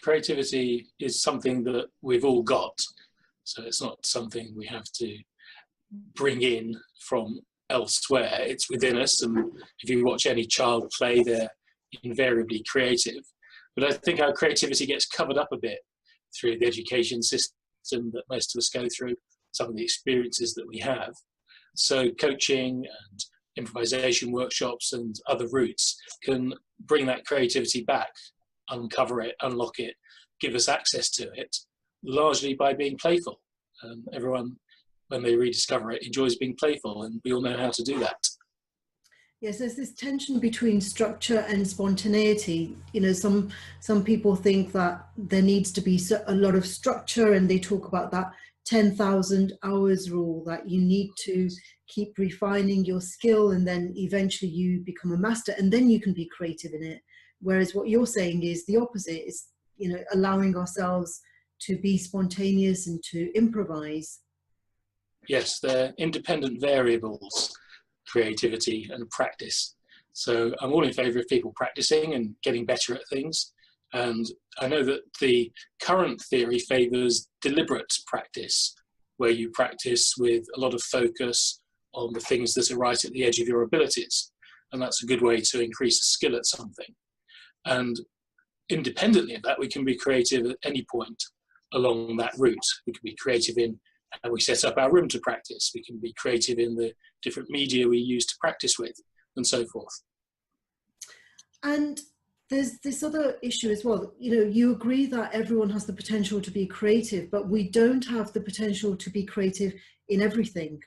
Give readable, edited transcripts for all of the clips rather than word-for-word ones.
Creativity is something that we've all got. So it's not something we have to bring in from elsewhere. It's within us. And if you watch any child play, they're invariably creative. But I think our creativity gets covered up a bit through the education system that most of us go through, some of the experiences that we have. So coaching and improvisation workshops and other routes can bring that creativity back, uncover it, unlock it, give us access to it, largely by being playful. Everyone, when they rediscover it, enjoys being playful, and we all know how to do that. Yes, there's this tension between structure and spontaneity. You know, some people think that there needs to be a lot of structure, and they talk about that 10,000 hours rule, that you need to keep refining your skill, and then eventually you become a master, and then you can be creative in it. Whereas what you're saying is the opposite, is, you know, allowing ourselves to be spontaneous and to improvise. Yes, they're independent variables, creativity and practice. So I'm all in favour of people practicing and getting better at things. And I know that the current theory favours deliberate practice, where you practice with a lot of focus on the things that are right at the edge of your abilities. And that's a good way to increase a skill at something. And independently of that, we can be creative at any point along that route. We can be creative in how we set up our room to practice. We can be creative in the different media we use to practice with, and so forth. And there's this other issue as well. You know, you agree that everyone has the potential to be creative, but we don't have the potential to be creative in everything.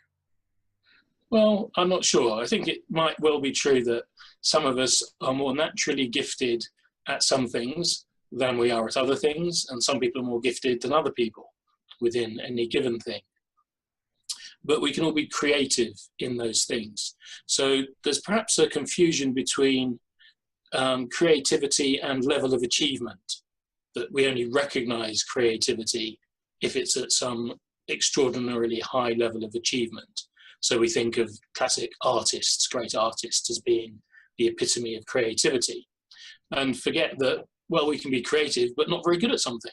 Well, I'm not sure. I think it might well be true that some of us are more naturally gifted at some things than we are at other things, and some people are more gifted than other people within any given thing. But we can all be creative in those things. So there's perhaps a confusion between creativity and level of achievement, that we only recognize creativity if it's at some extraordinarily high level of achievement. So we think of classic artists, great artists, as being the epitome of creativity, and forget that, well, we can be creative but not very good at something.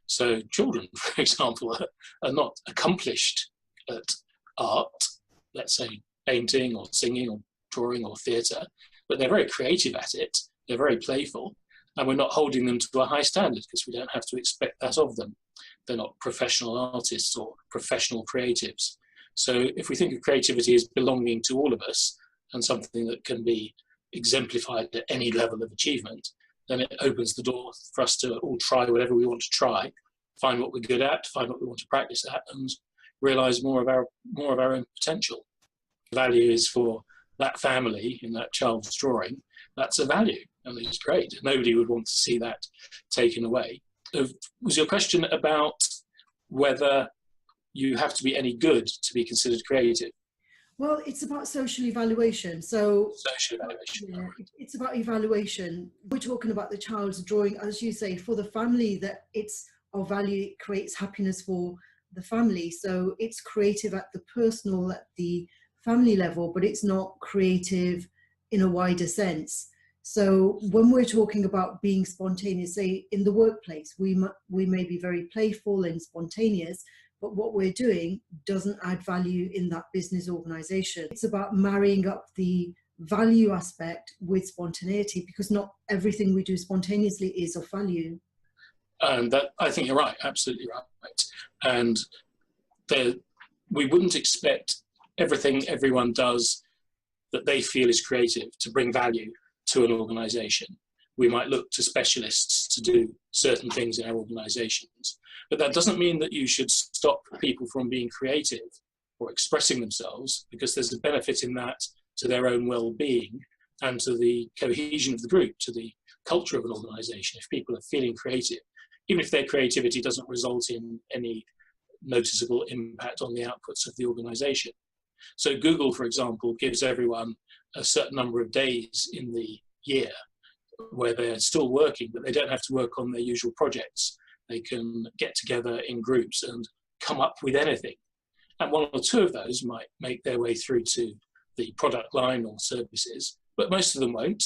So children, for example, are not accomplished at art, let's say painting or singing or drawing or theatre, but they're very creative at it, they're very playful, and we're not holding them to a high standard because we don't have to expect that of them. They're not professional artists or professional creatives. So if we think of creativity as belonging to all of us and something that can be exemplified at any level of achievement, then it opens the door for us to all try whatever we want to try, find what we're good at, find what we want to practice at, and realise more of our own potential. Value is for that family in that child's drawing. That's a value, and it's great. Nobody would want to see that taken away. Was your question about whether you have to be any good to be considered creative? Well, it's about social evaluation. So social evaluation. Yeah, it's about evaluation. We're talking about the child's drawing, as you say, for the family, that it's of value, it creates happiness for the family. So it's creative at the personal, at the family level, but it's not creative in a wider sense. So when we're talking about being spontaneous, say in the workplace, we may be very playful and spontaneous, but what we're doing doesn't add value in that business organization. It's about marrying up the value aspect with spontaneity, because not everything we do spontaneously is of value. And that, I think you're right, absolutely right. And we wouldn't expect everything everyone does that they feel is creative to bring value to an organization. We might look to specialists to do certain things in our organizations. But that doesn't mean that you should stop people from being creative or expressing themselves, because there's a benefit in that to their own well-being and to the cohesion of the group, to the culture of an organization. If people are feeling creative, even if their creativity doesn't result in any noticeable impact on the outputs of the organization. So Google, for example, gives everyone a certain number of days in the year where they're still working, but they don't have to work on their usual projects. They can get together in groups and come up with anything. And one or two of those might make their way through to the product line or services, but most of them won't.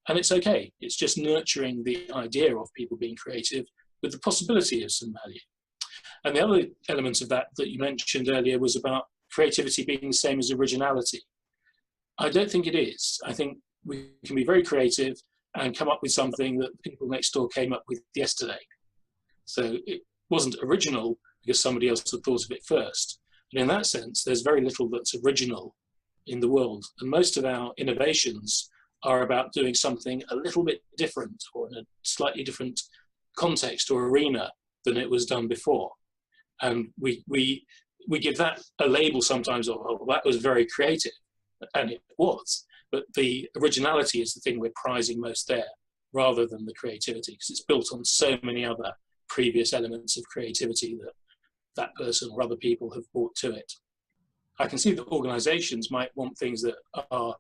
And it's okay. It's just nurturing the idea of people being creative with the possibility of some value. And the other element of that you mentioned earlier was about creativity being the same as originality. I don't think it is. I think we can be very creative and come up with something that people next door came up with yesterday. So it wasn't original because somebody else had thought of it first. And in that sense, there's very little that's original in the world. And most of our innovations are about doing something a little bit different or in a slightly different context or arena than it was done before. And we give that a label sometimes of, oh, that was very creative, and it was. But the originality is the thing we're prizing most there, rather than the creativity, because it's built on so many other previous elements of creativity that that person or other people have brought to it. I can see that organizations might want things that are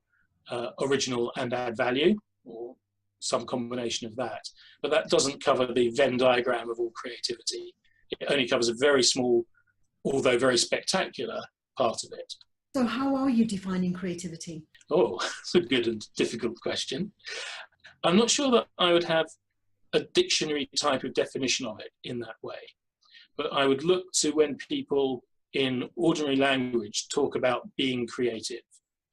original and add value, or some combination of that. But that doesn't cover the Venn diagram of all creativity. It only covers a very small, although very spectacular, part of it. So how are you defining creativity? Oh, that's a good and difficult question. I'm not sure that I would have a dictionary type of definition of it in that way. But I would look to when people in ordinary language talk about being creative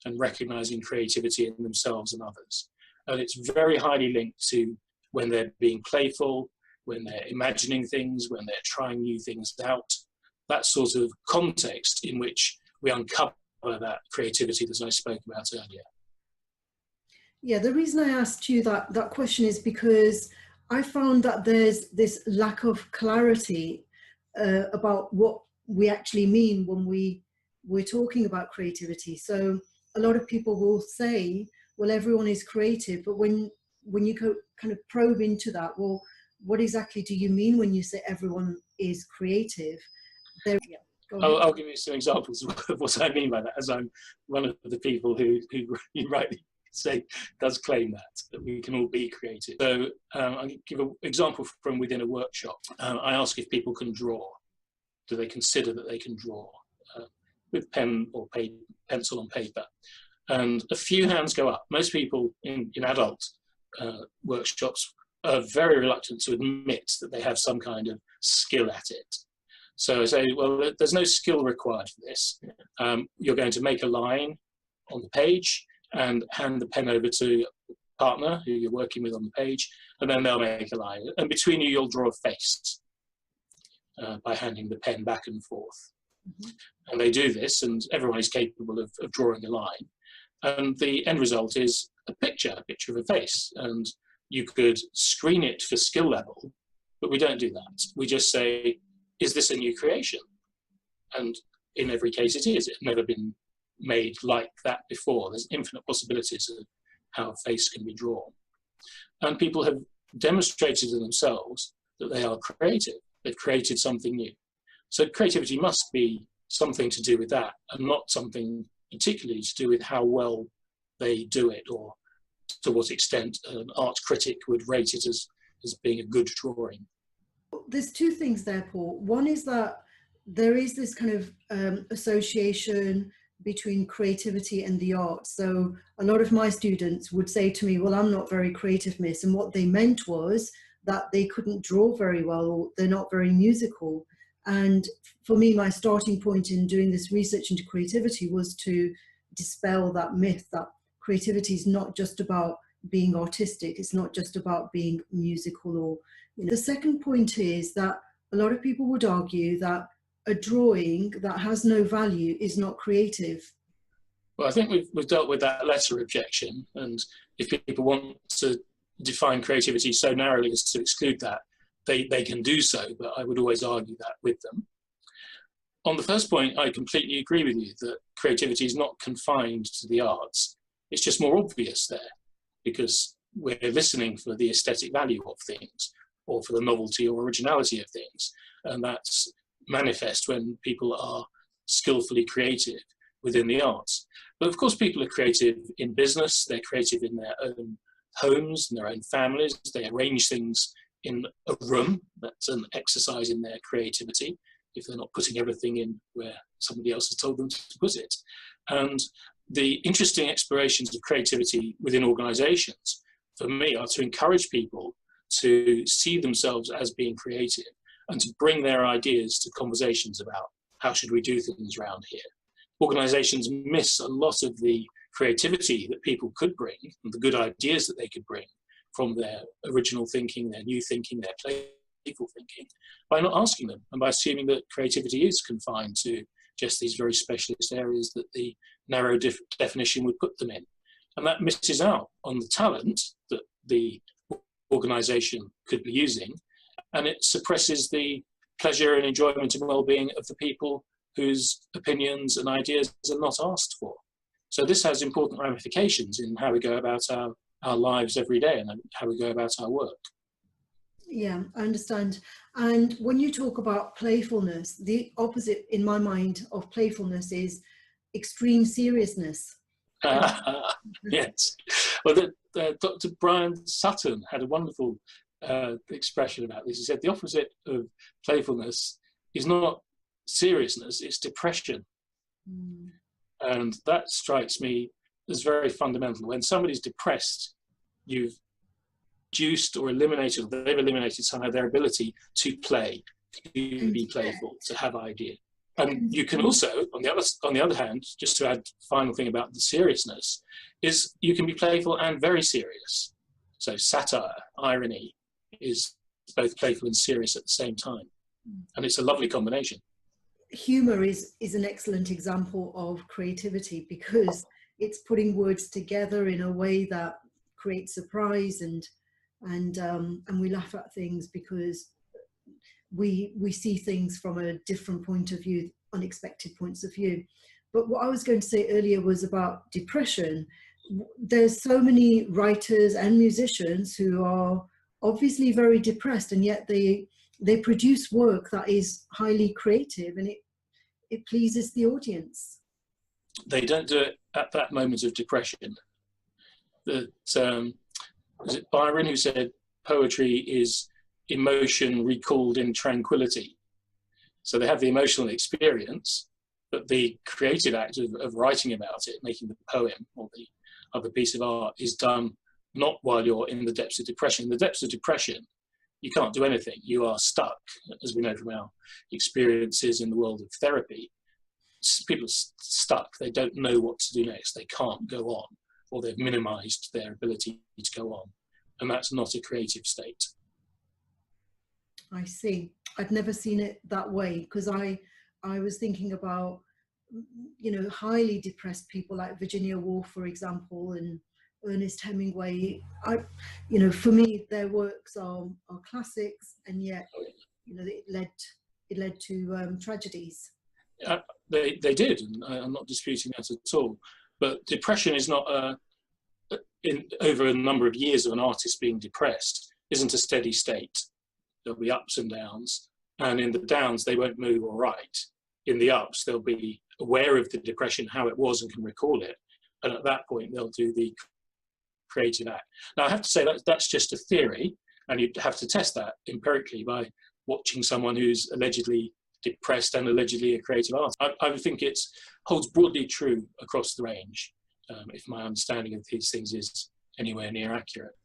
and recognizing creativity in themselves and others. And it's very highly linked to when they're being playful, when they're imagining things, when they're trying new things out, that sort of context in which we uncover that creativity that I spoke about earlier. Yeah, the reason I asked you that question is because I found that there's this lack of clarity about what we actually mean when we're talking about creativity. So a lot of people will say, well, everyone is creative, but when you go kind of probe into that, well, what exactly do you mean when you say everyone is creative? I'll give you some examples of what I mean by that, as I'm one of the people who you rightly say does claim that we can all be creative. So I'll give an example from within a workshop. I ask if people can draw. Do they consider that they can draw with pen or pencil on paper? And a few hands go up. Most people in adult workshops are very reluctant to admit that they have some kind of skill at it. So I say, well, there's no skill required for this. You're going to make a line on the page and hand the pen over to a partner who you're working with on the page, and then they'll make a line. And between you, you'll draw a face by handing the pen back and forth. Mm-hmm. And they do this, and everyone is capable of drawing a line. And the end result is a picture of a face. And you could screen it for skill level, but we don't do that. We just say, is this a new creation? And in every case it is. It's never been made like that before. There's infinite possibilities of how a face can be drawn. And people have demonstrated to themselves that they are creative. They've created something new. So creativity must be something to do with that, and not something particularly to do with how well they do it, or to what extent an art critic would rate it as being a good drawing. There's two things there, Paul. One is that there is this kind of association between creativity and the arts. So a lot of my students would say to me, well, I'm not very creative, miss. And what they meant was that they couldn't draw very well, or they're not very musical. And for me, my starting point in doing this research into creativity was to dispel that myth that creativity is not just about being artistic. It's not just about being musical. Or the second point is that a lot of people would argue that a drawing that has no value is not creative. Well, I think we've dealt with that latter objection, and if people want to define creativity so narrowly as to exclude that, they can do so, but I would always argue that with them. On the first point, I completely agree with you that creativity is not confined to the arts. It's just more obvious there, because we're listening for the aesthetic value of things, or for the novelty or originality of things, and that's manifest when people are skillfully creative within the arts. But of course, people are creative in business, they're creative in their own homes, in their own families, they arrange things in a room. That's an exercise in their creativity, if they're not putting everything in where somebody else has told them to put it. And the interesting explorations of creativity within organizations for me, are to encourage people to see themselves as being creative and to bring their ideas to conversations about how should we do things around here. Organisations miss a lot of the creativity that people could bring and the good ideas that they could bring from their original thinking, their new thinking, their playful thinking, by not asking them and by assuming that creativity is confined to just these very specialist areas that the narrow definition would put them in. And that misses out on the talent that the organisation could be using, and it suppresses the pleasure and enjoyment and well-being of the people whose opinions and ideas are not asked for. So this has important ramifications in how we go about our lives every day and how we go about our work. Yeah, I understand. And when you talk about playfulness, the opposite in my mind of playfulness is extreme seriousness. Yes. Well, Dr. Brian Sutton had a wonderful expression about this. He said the opposite of playfulness is not seriousness, it's depression. And that strikes me as very fundamental. When somebody's depressed, you've reduced or eliminated, or they've eliminated somehow their ability to play, to be playful, to have idea. And you can also, on the other hand, just to add final thing about the seriousness, is you can be playful and very serious. So satire, irony, is both playful and serious at the same time. And it's a lovely combination. Humour is an excellent example of creativity because it's putting words together in a way that creates surprise and we laugh at things because we see things from a different point of view, unexpected points of view. But what I was going to say earlier was about depression. There's so many writers and musicians who are obviously very depressed, and yet they produce work that is highly creative and it pleases the audience. They don't do it at that moment of depression. Was it Byron who said poetry is emotion recalled in tranquility? So they have the emotional experience, but the creative act of writing about it, making the poem or the other piece of art, is done not while you're in the depths of depression. In the depths of depression, you can't do anything. You are stuck, as we know from our experiences in the world of therapy. People are stuck. They don't know what to do next. They can't go on, or they've minimized their ability to go on. And that's not a creative state. I see. I'd never seen it that way, because I was thinking about, you know, highly depressed people like Virginia Woolf, for example, and Ernest Hemingway. You know, for me, their works are classics, and yet, you know, it led to tragedies. They did, and I'm not disputing that at all. But depression is not over a number of years of an artist being depressed, isn't a steady state. There'll be ups and downs, and in the downs they won't move or write. In the ups, they'll be aware of the depression, how it was, and can recall it. And at that point, they'll do the creative act. Now, I have to say that's just a theory, and you'd have to test that empirically by watching someone who's allegedly depressed and allegedly a creative artist. I would think it holds broadly true across the range, if my understanding of these things is anywhere near accurate.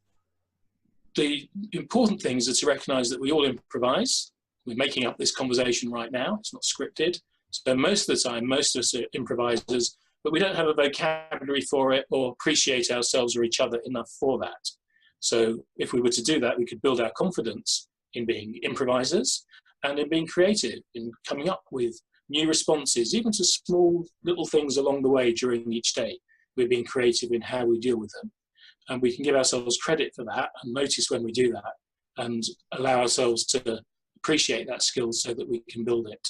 The important things are to recognise that we all improvise. We're making up this conversation right now. It's not scripted. So most of the time, most of us are improvisers, but we don't have a vocabulary for it or appreciate ourselves or each other enough for that. So if we were to do that, we could build our confidence in being improvisers and in being creative, in coming up with new responses, even to small little things along the way during each day. We're being creative in how we deal with them. And we can give ourselves credit for that and notice when we do that and allow ourselves to appreciate that skill so that we can build it.